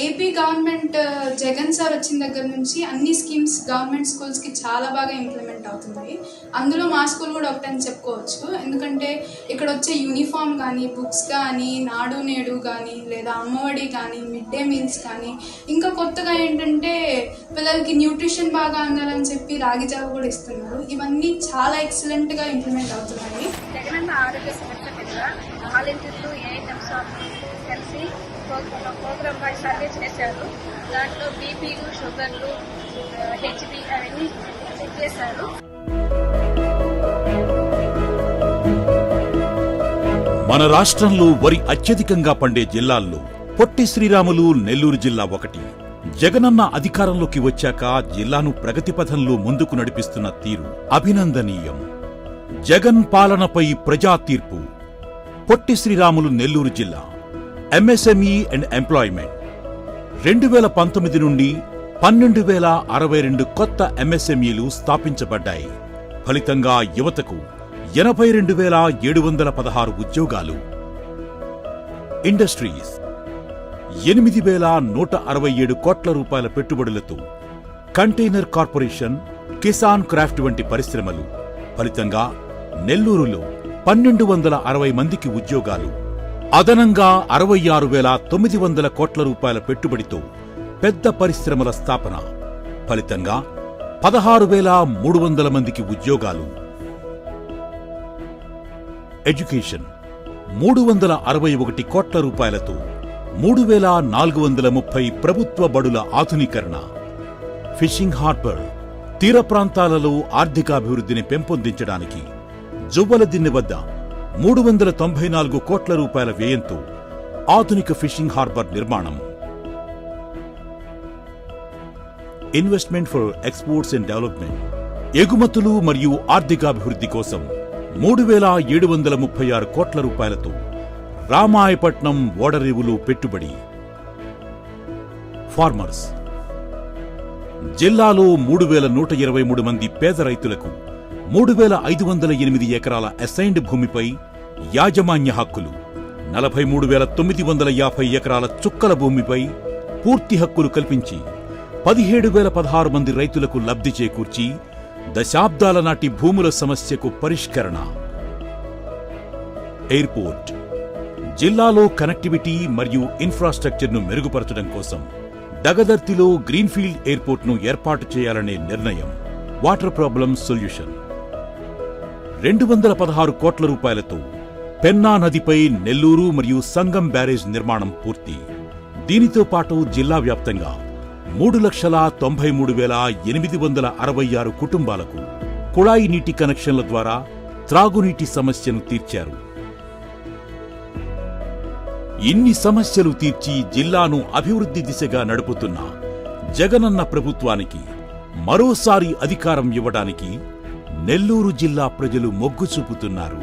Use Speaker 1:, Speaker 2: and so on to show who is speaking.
Speaker 1: AP government Jagan sir వచ్చిన దగ్గర నుంచి అన్ని స్కీమ్స్ గవర్నమెంట్ స్కూల్స్కి చాలా బాగా ఇంప్లిమెంట్ అవుతున్నాయి. అందులో మా స్కూల్ కూడా ఒకటని చెప్పుకోవచ్చు. ఎందుకంటే ఇక్కడ వచ్చే యూనిఫామ్ కానీ, బుక్స్ కానీ, నాడు నేడు కానీ, లేదా అమ్మఒడి కానీ, మిడ్ డే మీల్స్ కానీ, ఇంకా కొత్తగా ఏంటంటే పిల్లలకి న్యూట్రిషన్ బాగా అందాలని చెప్పి రాగి జావ కూడా ఇస్తున్నారు. ఇవన్నీ చాలా ఎక్సలెంట్గా ఇంప్లిమెంట్ అవుతున్నాయి.
Speaker 2: జగనన్న ఆరోగ్య సంరక్షణ కింద వాలంటీర్లు ఏఎన్ఎంస్ కలిసి ప్రోగ్రామ్ పై సర్వే చేశారు. దాంట్లో బీపీలు, షుగర్లు, హెచ్బి అవన్నీ చెక్ చేశారు.
Speaker 3: మన రాష్ట్రంలో వరి అత్యధికంగా పండే జిల్లాల్లో పొట్టి శ్రీరాములు నెల్లూరు జిల్లా ఒకటి. జగనన్న అధికారంలోకి వచ్చాక జిల్లాను ప్రగతిపథంలో ముందుకు నడిపిస్తున్న తీరు అభినందనీయం. జగన్ పాలనపై ప్రజా తీర్పు. పొట్టి శ్రీరాములు నెల్లూరు జిల్లా ఎంఎస్ఎంఈ అండ్ ఎంప్లాయ్మెంట్ 2019 నుండి 12,062 కొత్త ఎంఎస్ఎంఈలు స్థాపించబడ్డాయి. ఫలితంగా యువతకు 82,716 ఉద్యోగాలు. ఇండస్ట్రీస్ 8,167 కోట్ల రూపాయల పెట్టుబడులతో కంటైనర్ కార్పొరేషన్, కిసాన్ క్రాఫ్ట్ వంటి పరిశ్రమలు. ఫలితంగా నెల్లూరులో 1,260 మందికి ఉద్యోగాలు. అదనంగా 66,900 కోట్ల రూపాయల పెట్టుబడితో పెద్ద పరిశ్రమల స్థాపన. ఫలితంగా 16,300 మందికి ఉద్యోగాలు. ఎడ్యుకేషన్ 361 కోట్ల రూపాయలతో 3,430 ప్రభుత్వ బడుల ఆధునీకరణ. ఫిషింగ్ హార్బర్ తీర ప్రాంతాలలో ఆర్థికాభివృద్ధిని పెంపొందించడానికి జువ్వలదిన్నె వద్ద 394 కోట్ల రూపాయల వ్యయంతో ఆధునిక ఫిషింగ్ హార్బర్ నిర్మాణం. Investment for exports and development ఎగుమతులు మరియు ఆర్థికాభివృద్ధి కోసం 3,736 కోట్ల రూపాయలతో రామాయపట్నం ఓడరేవులు పెట్టుబడి. ఫార్మర్స్ జిల్లాలో 3,123 మంది పేద రైతులకు 3,508 ఎకరాల అసైన్డ్ భూమిపై యాజమాన్య హక్కులు, 43,950 ఎకరాల చుక్కల భూమిపై పూర్తి హక్కులు కల్పించి 17,016 మంది రైతులకు లబ్ధి చేకూర్చి దశాబ్దాల నాటి భూముల సమస్యకు పరిష్కరణ. ఎయిర్పోర్ట్ జిల్లాలో కనెక్టివిటీ మరియు ఇన్ఫ్రాస్ట్రక్చర్ను మెరుగుపరచడం కోసం దగదర్తిలో గ్రీన్ఫీల్డ్ ఎయిర్పోర్ట్ను ఏర్పాటు చేయాలనే నిర్ణయం. వాటర్ ప్రాబ్లమ్ సొల్యూషన్ 216 కోట్ల రూపాయలతో పెన్నా నదిపై నెల్లూరు మరియు సంగం బ్యారేజ్ నిర్మాణం పూర్తి. దీనితో పాటు జిల్లా వ్యాప్తంగా 3,93,866 కుటుంబాలకు కుళాయి నీటి కనెక్షన్ల ద్వారా త్రాగునీటి సమస్యను తీర్చారు. ఇన్ని సమస్యలు తీర్చి జిల్లాను అభివృద్ధి దిశగా నడుపుతున్న జగనన్న ప్రభుత్వానికి మరోసారి అధికారం ఇవ్వడానికి నెల్లూరు జిల్లా ప్రజలు మొగ్గు చూపుతున్నారు.